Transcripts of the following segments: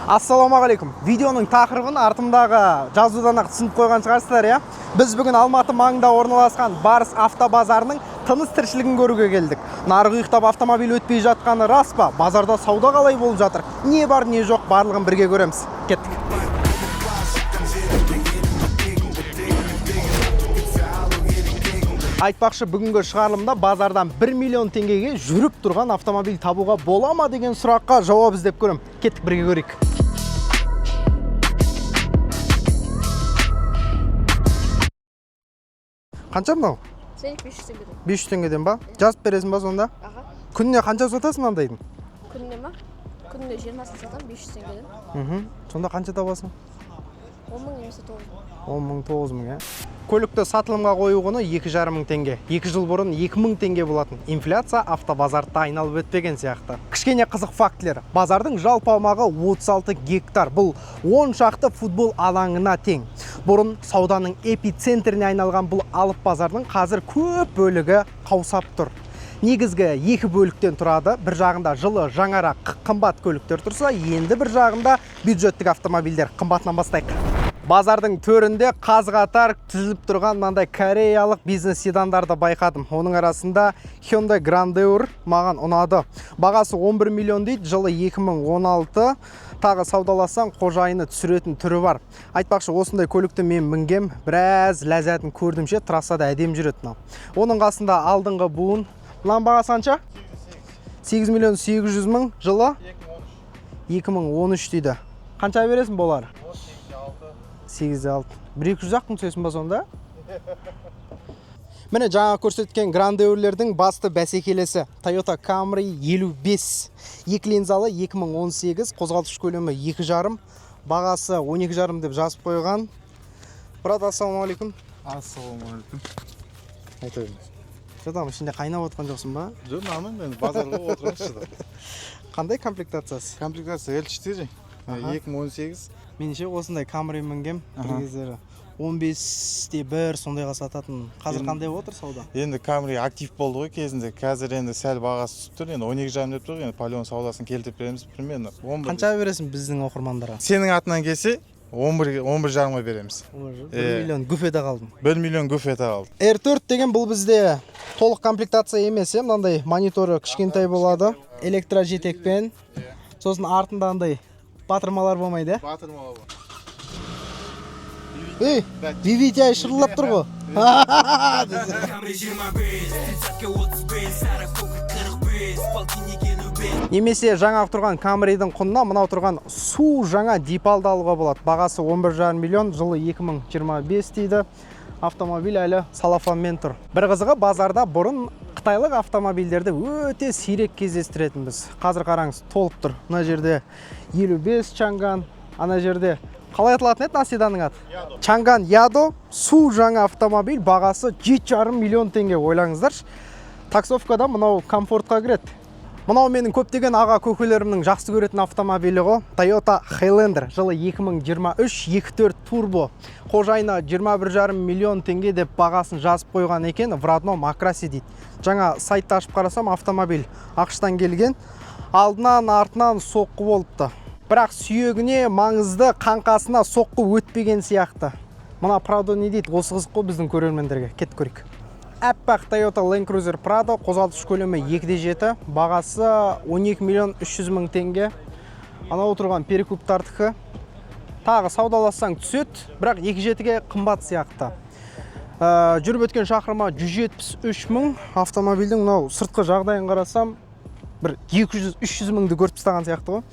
Ассаламағалейкум. Видеоның тақырыбын артымдағы жазудан-ақ түсініп қойған шығарсыздар, иә? Біз бүгін Алматы маңында орналасқан Барыс автобазарының тыныс тіршілігін көруге келдік. Нарық ұйықтап автомобиль өтпей жатқаны рас па? Базарда сауда қалай болып жатыр? Не бар, не жоқ, барлығын бірге көреміз. Кеттік. Айтпақшы, бүгінгі шығарылымда базардан 1 миллион теңгеге жүріп тұрған автомобиль табуға бола ма деген сұраққа жауап іздеп көрем. Кеттік, бірге көрейік. Қанша мынау? 500 теңгеден. 500 теңгеден ба? Жазып бересің ба сонда? Аға. Күніне қанша сатасың мынандайдың? Күніне ма? Күніне 20-сын сатам 500 теңгеден. Сонда қанша табасың? 10 мың немесе 9 мың. 10 мың, 9 мың, Көлікті сатылымға қою құны 2,5 мың теңге. 2 жыл бұрын 2 мың теңге болатын. Инфляция автобазарда айналып өтпеген сияқты. Кішкене қызық фактілер. Базардың жалпы аумағы 36 гектар. Бұл 10 шақты футбол алаңына тең. Бұрын сауданың эпицентріне айналған бұл алып базардың қазір көп бөлігі қаусап тұр. Негізгі екі бөліктен тұрады. Bir жағында жылы жаңарақ қымбат көліктер тұрса, енді бір жағында бюджеттік автомобильдер. Қымбатынан бастайық. Базардың төрінде қаз-қатар тізіліп тұрған мынандай кореялық бизнес седандарды байқадым. Оның арасында Hyundai Grandeur маған ұнады. Бағасы 11 миллион дейді, жылы 2016. Тағы саудаласаң қожайыны түсіретін түрі бар. Айтпақшы, осындай көлікті мен мінгем, біраз ләззатын көрдімше, трассада әдем жүретін. Оның қасында алдыңғы буын. Мынаның бағасы қанша? 8 миллион 800 мың, жылы 2013 дейді. Қанша бересің болар? 8-6. 1-200 ақ түсесің ба сонда? Міне жаңа көрсеткен Грандеурлердің басты бәсекелесі Toyota Camry 55. 2 линзалы 2018, қозғалтқыш көлемі 2,5, бағасы 12,5 деп жазып қойған. Брат, ассаламалейкум. Ассаламалейкум. Айта беріңіз. Жадам, ішінде қайнап отқан жоқсың ба? Жоқ, намын, мен базарға отырмын. Қандай комплектациясы? Комплектация L4, 2018. Менше осындай Camry мінгем, бір кездері 15-1 сондайға сататын. Қазір қандай отыр сауда? Енді Camry актив болды ғой кезінде. Қазір енді сәл бағасы түсіп тұр. Енді 12,5 деп тұр. Енді полион саудасын келтіріп береміз примерно. Қанша бересің біздің оқырмандарға? Сенің атынан келсе 11,5-ға береміз. 1 миллион гүфеде қалдым. 1 миллион гүфеде қалды. R4 деген бұл бізде толық комплектация емес, мынандай мониторы кішкентай болады, электрожетекпен. Сосын артында андай батырмалар болмайды, ә? Батырмалы бар. Ей, VVTi шырылдап тұр ғой. Немесе жаңа тұрған Camry'дің құнына мынау тұрған су жаңа дипалды алуға болады. Бағасы 11,5 миллион, жылы 2025 дейді. Автомобиль әлі салафанмен тұр. Бір қызығы, базарда бұрын қытайлық автомобильдерді өте сирек кездестіретінбіз. Қазір қараңыз, толып тұр. Мына жерде 55 Чанган, ана жерде қалай аталатын еді седанның аты? Чанган Ядо, су жаңа автомобиль, бағасы 7,5 миллион теңге. Ойлаңыздаршы. Таксовкада мынау комфортқа кіреді. Мынау менің көптеген аға көкелерімнің жақсы көретін автомобилі ғой. Toyota Highlander, жылы 2023, 2.4 турбо. Қожайына 21,5 миллион теңге деп бағасын жазып қойған екен, в родном окрасе дейді. Жаңа сайтты ашып қарасам, автомобиль ақштан келген, алдынан артынан соққы болыпты. Бірақ сүйегіне маңызды қаңқасына соққы өтпеген сияқты. Мына Prado не дейді? Осы қызық қой біздің көрермендерге. Кет көрейік. Әппақ Toyota Land Cruiser Prado, қозғалтқыш көлемі 2,7, бағасы 12 миллион 300 мың теңге. Анау отырған перекуптардікі. Тағы саудалассаң түсет, бірақ 2,7-ге қымбат сияқты. Жүріп өткен шақырма 173 мың. Автомобильдің мынау сыртқы жағдайын қарасам, бір 200-300 мыңды көріп тастаған сияқты ғой.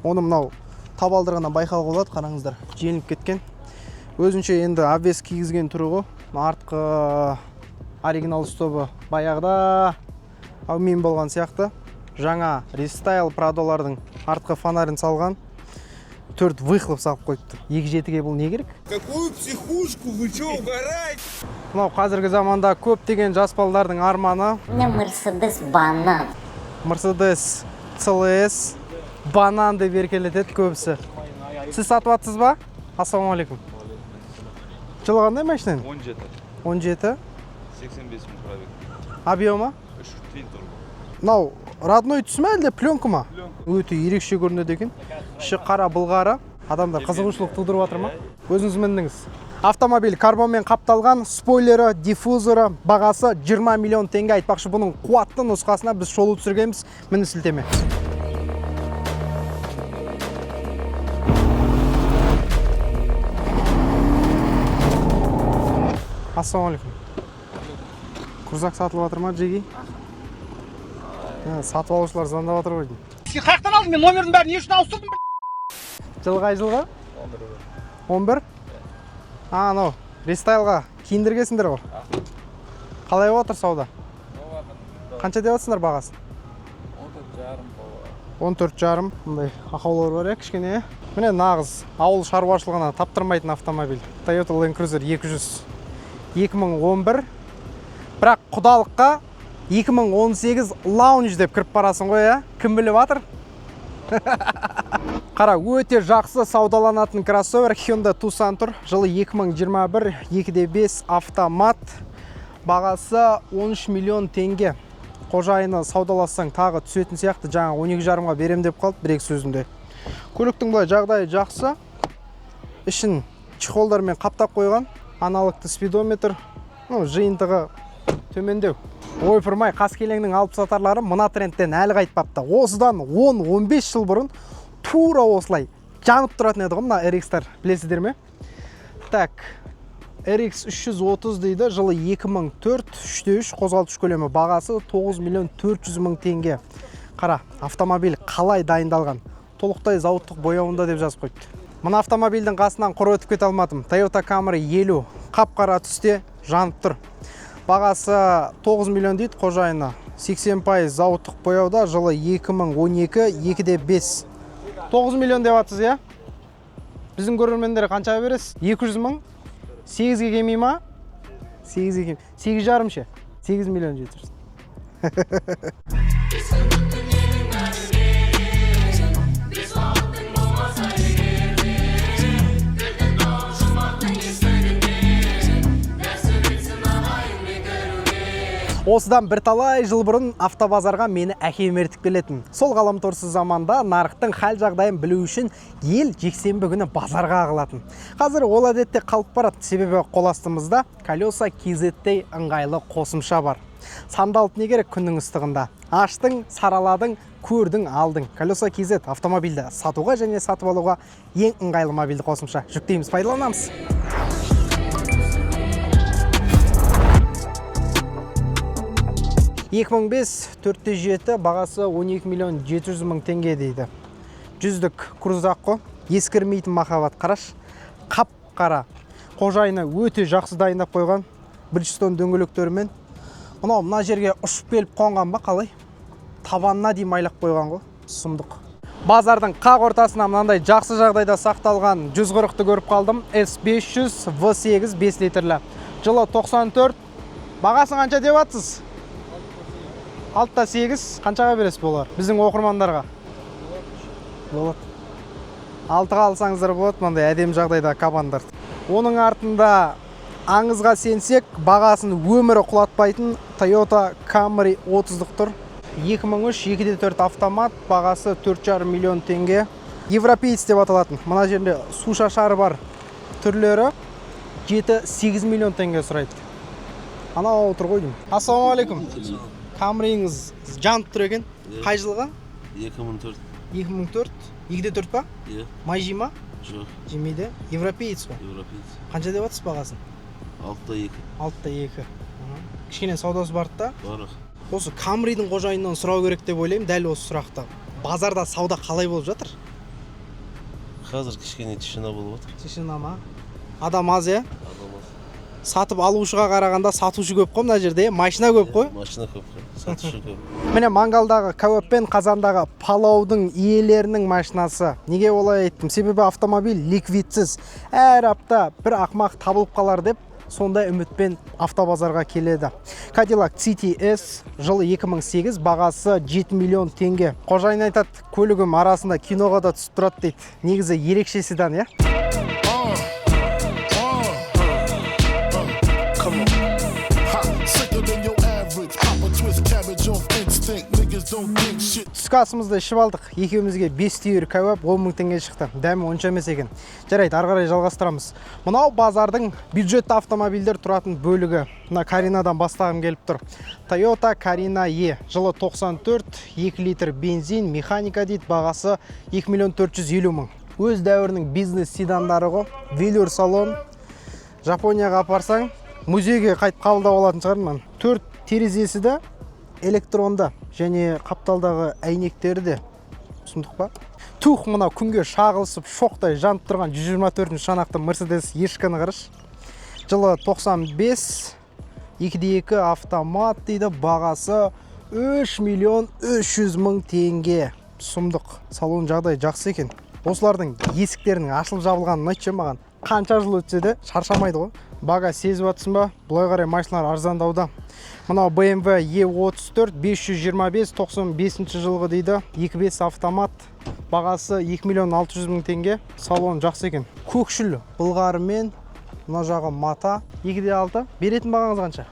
Оны мынау табалдырығынан байқауға болады, қараңыздар, желініп кеткен. Өзінше енді обвес кигізген түрі ғой. Артқы оригинал стопы баяғыда аумен болған сияқты. Жаңа рестайл Прадолардың артқы фонарин салған. 4 выхлоп салып қойыпты. 2,7-ге бұл не керек? Какую психушку, вы чё, угораете? Мынау қазіргі заманда көптеген жас балалардың арманы. Мерседес банан. Мерседес CLS банан деп еркелетеді көбісі. Сіз сатып атсыз ба? Ассаламалейкум. Жылы қандай машинаның? 17. 17. 85 мың пробег. Объемы? 3 турбо. Мынау родной түс ма әлде пленка ма? Өте ерекше көрінеді екен. Іші қара былғары. Адамдар қызығушылық тудырып жатыр ма? Өзіңіз міндіңіз. Автомобиль карбонмен қапталған, спойлері, диффузоры, бағасы 20 миллион теңге. Айтпақшы, бұның қуатты нұсқасына біз шолу түсіргенбіз. Міне сілтеме. Ассалаумалейкум. Крузак сатылып жатыр ма, Джеги? Сатып алушылар звондап жатыр ғой. Сен қаяқтан алдың? Мен номердің бәрін не үшін ауыстырдым? Жылы қай жылға? 11. Анау, рестайлға киіндіргесіңдер ғой. Қалай отыр сауда? Қанша деп жатсыңдар бағасын? 14,5. Мұндай ақаулар бар кішкене. Міне нағыз ауыл шаруашылығына таптырмайтын автомобиль. Toyota Land Cruiser 200 2011. Бірақ құдалыққа 2018 Lounge деп кіріп барасың ғой, кім біліп жатыр? Қара, өте жақсы саудаланатын кроссовер Hyundai Tucson тұр. Жылы 2021, 2.5 автомат. Бағасы 13 миллион теңге. Қожайыны саудалассаң тағы түсетін сияқты, жаңа 12,5-ға берем деп қалды бір-екі сөзінде. Көліктің бұлай жағдайы жақсы. Ішін чехолдармен қаптап қойған. Аналогты спидометр, жиынтығы төмендеу. Ойпырмай, қаскелеңнің алып сатарлары мына трендтен әлі қайтпапты. Осыдан 10-15 жыл бұрын тура осылай жанып тұратын еді ғой мына RX-тар, білесіздер ме? Так, RX 330 дейді, жылы 2004, 3.3 қозғалтқыш көлемі, бағасы 9 миллион 400 мың теңге. Қара, автомобиль қалай дайындалған? Толықтай зауыттық бояуында деп жазып қойды. Мына автомобильдің қасынан құр өтіп кете алмадым. Toyota Camry 50 қап-қара түсте жанып тұр. Бағасы 9 миллион дейді, қожайыны 80% зауыттық бояуда, жылы 2012, 2.5. 9 миллион деп атсыз, я? Біздің көрермендері қаншаға бересіз? 200 мың? 8-ге келмей ма? 8-ге келмей. 8,5 ше? 8 миллион жетірсіз. Осыдан бірталай жыл бұрын автобазарға мені әкем ертіп келетін. Сол ғаламторсыз заманда нарықтың хал жағдайын білу үшін ел жексенбі күні базарға ағылатын. Қазір ол әдетте қалып барады, себебі қоластымызда колеса KZ-тей ыңғайлы қосымша бар. Сандалып не керек күннің ыстығында? Аштың, сараладың, көрдің, алдың. Колеса KZ автомобильді сатуға және сатып алуға ең ыңғайлы мобильді қосымша. Жүктейміз, пайдаланамыз. 2005 4.7 бағасы 12 миллион 700 мың теңге дейді. Жүздік крузак қой, ескірмейтін махаббат. Қараш, қап-қара. Қожайыны өте жақсы дайындап қойған. Bridgestone дөңгелектерімен. Мына жерге ұшып келіп қонған ба қалай? Табанына дейін майлап қойған ғой. Сұмдық. Базардың қақ ортасына мынандай жақсы жағдайда сақталған 140-ты көріп қалдым. S500 V8 5 литрлі. Жылы 94. Бағасын қанша деп атсыз? 6-8 қаншаға бересіз болар? Біздің оқырмандарға. Болады. 6-ға алсаңыздар болады, мынандай әдемі жағдайда кабандар. Оның артында аңызға сенсек, бағасын өмірі құлатпайтын Toyota Camry 30-дық тұр. 2003 2.4 автомат, бағасы 4,5 миллион теңге. Европеец деп аталатын. Мына жерде су шашары бар түрлері 7-8 миллион теңге сұрайды. Анау отыр ғой деймін. Ассалаумалейкум. Камрийіңіз жанып тұр екен. Қай жылға? 2004. 2004? 2.4 па? Иә. Май жей ма? Жоқ. Жемейді. Европеец па? Европеец. Қанша деп атсыз бағасын? 6-2. 6-2. Кішкене саудасы барды да? Бар. Осы Камрийдің қожайынынан сұрау керек деп ойлаймын, дәл осы сұрақты. Базарда сауда қалай болып жатыр? Қазір кішкене тишина болып отыр. Тишина ма? Адам аз, е? Сатып алушыға қарағанда сатушы көп қой мына жерде, машина көп қой. Машина көп қой, сатушы көп. Міне мангалдағы кәуап пен қазандағы палаудың иелерінің машинасы. Неге олай айттым? Себебі автомобиль ликвидсіз. Әр апта бір ақмақ табылып қалар деп, сондай үмітпен автобазарға келеді. Cadillac CTS жылы 2008, бағасы 7 миллион теңге. Қожайын айтады, көлігім арасында киноға да түсіп тұрады дейді. Негізі ерекше седан, е? Түскі асымызды ішіп алдық. Екеумізге 5 түйір кәуап 10 мың теңге шықты. Дәмі онша емес екен. Жарайды, ары қарай жалғастырамыз. Мынау базардың бюджетті автомобильдер тұратын бөлігі. Мына Каринадан бастағым келіп тұр. Toyota Carina E. Жылы 94, 2 литр бензин, механика дейді, бағасы 2 миллион 450 мың. Өз дәуірінің бизнес седандары ғой. Велюр салон. Жапонияға апарсаң, музейге қайтып қабылдап алатын шығармын. 4 терезесі де электронда және қапталдағы әйнектері де сұмдық па? Тух, мынау күнге шағылысып шоқтай жанып тұрған 124 шанақты Mercedes ешкіні қараш. Жылы 95, 2.2 автомат дейді, бағасы 3 миллион 300 мың теңге. Сұмдық, салон жағдай жақсы екен. Осылардың есіктерінің ашылып жабылғанын айтшы маған. Қанша жыл өтсе де шаршамайды ғой. Бага сезіп атсың ба? Бұлай қарай машиналар арзандауда. Мынау BMW E34 525 95 жылғы дейді. 2.5 автомат. Бағасы 2 миллион 600 мың теңге. Салон жақсы екен. Көкшіл былғарымен, мына жағы мата. 2.6. Беретін бағаңыз қанша?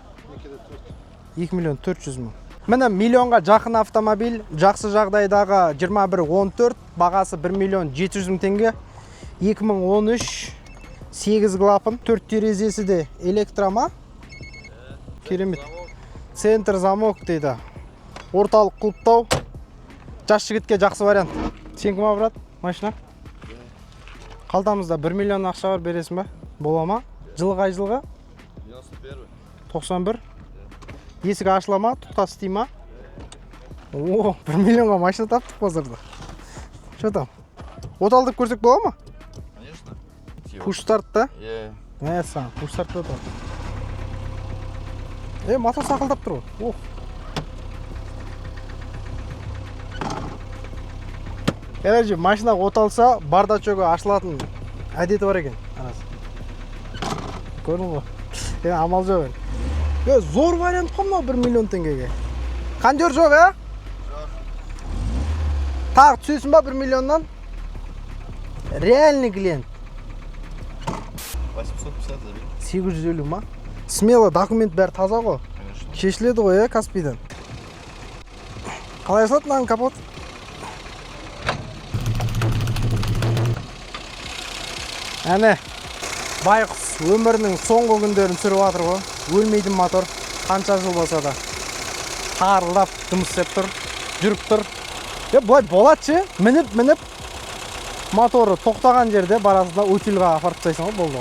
2 миллион 400 мың. Міне миллионға жақын автомобиль, жақсы жағдайдағы 2114, бағасы 1 миллион 700 мың теңге. 2013 8 клапан, 4 терезесі де электрома. Керемет. Центр замок дейді. Орталық клубтау. Жас жігітке жақсы вариант. Сен кім брат? Машина? Қалтамызда 1 миллион ақша бар, бересің ба? Бола ма? Жылы қай жылғы? 91. Есік ашыла ма? Тұтас істей ма? О, 1 миллионға машина таптық базарда. Что там? Оталдып көрсек бола ма? Push start та? Саған, push start та тұр. Мотор сақылдап тұр ғой. Әреже, машина оталса, бардачогы ашылатын әдеті бар екен. Көрдің ғой? Амал жоқ. Зор вариант қой мынау 1 миллион теңгеге. Кондер жоқ, ә? Тағы түсесің ба 1 миллионнан? Реальный клиент. 850 забей. 850 ма? Смело, документ бәрі таза ғой. Шешіледі ғой, Каспийдан. Қалай жасалады мынаның капот? Әне, байқұс өмірінің соңғы күндерін сүріп жатыр ғой. Өлмейтін мотор, қанша жыл болса да. Тарылдап, жұмыс істеп тұр, жүріп тұр. Бұлай болады ше, мініп, моторы тоқтаған жерде барасында утилға апарып тастайсың ғой, болды.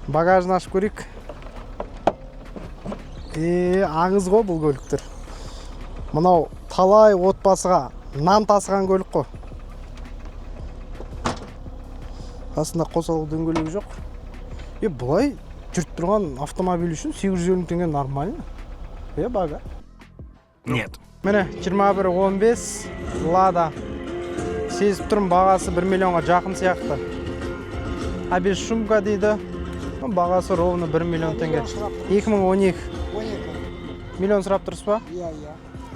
Багажын ашып көрейік. Аңыз ғой бұл көліктер. Мынау талай отбасыға нан тасыған көлік қой. Астында қосалқы дөңгелегі жоқ. Бұлай жүріп тұрған автомобиль үшін 850 теңге нормально. Бага. Нет. Міне 2115 Лада. Сезіп тұрмын, бағасы 1 миллионға жақын сияқты. Абез шумка дейді. Бағасы ровно 1 миллион теңге. 2012. Миллион сұрап тұрсыз ба?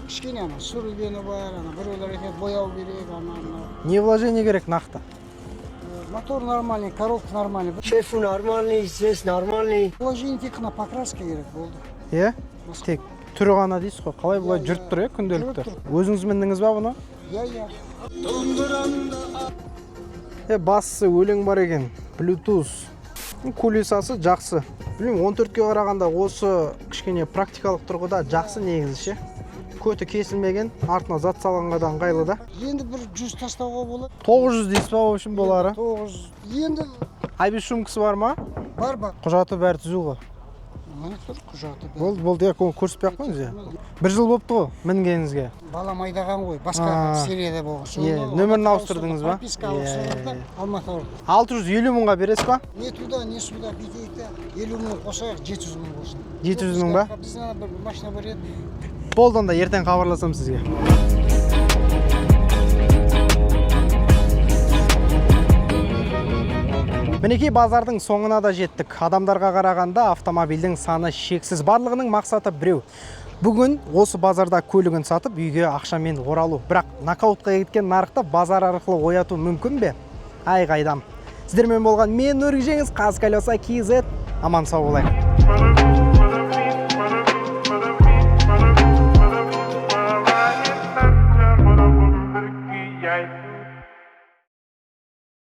Кішкене сүрілгені бар, біреулер екен бояу керек, Не вложение керек нақты? Мотор нормальный, коробка нормальный. Шеф нормальный, здесь нормальный. Вложение тек қана покраска керек болды. Тек түрі ғана дейсіз ғой. Қалай бұлай жүріп тұр, күнделікті? Өзіңіз міндіңіз ба бұны? Басысы өлең бар екен. Bluetooth. Кулисасы жақсы. Білмеймін, 14-ке қарағанда осы кішкене практикалық тұрғыда жақсы негізі ше. Көті кесілмеген, артына зат салғанға да ыңғайлы да. Енді бір 100 тастауға болады. 900 дейсіз ба үшін болары? 900. Енді Айбез шумкасы бар ма? бар. Құжаты бәрі түзу ғой. Міне тұр құжаты. Болды, көрсетпей ақ қойыңыз я. 1 жыл болыпты ғой мінгеніңізге. Балам айдаған ғой, басқа серияда болған. Нөмірін ауыстырдыңыз ба? Прописка ауыстырды, Алматы орды. 650 мыңға бересіз ба? Не туда, не сюда, бүйтейік та 50 мың қосайық, 700 мың болсын. 700 мың ба? Біздің бір машина бар еді. Болды, онда ертең хабарласам сізге. Мінекей базардың соңына да жеттік. Адамдарға қарағанда автомобильдің саны шексіз. Барлығының мақсаты біреу. Бүгін осы базарда көлігін сатып, үйге ақшамен оралу. Бірақ нокаутқа кеткен нарықты базар арқылы ояту мүмкін бе? Ай қайдам. Сіздермен болған мен Нұржеңіз, Қазколеса KZ. Аман сау болайық.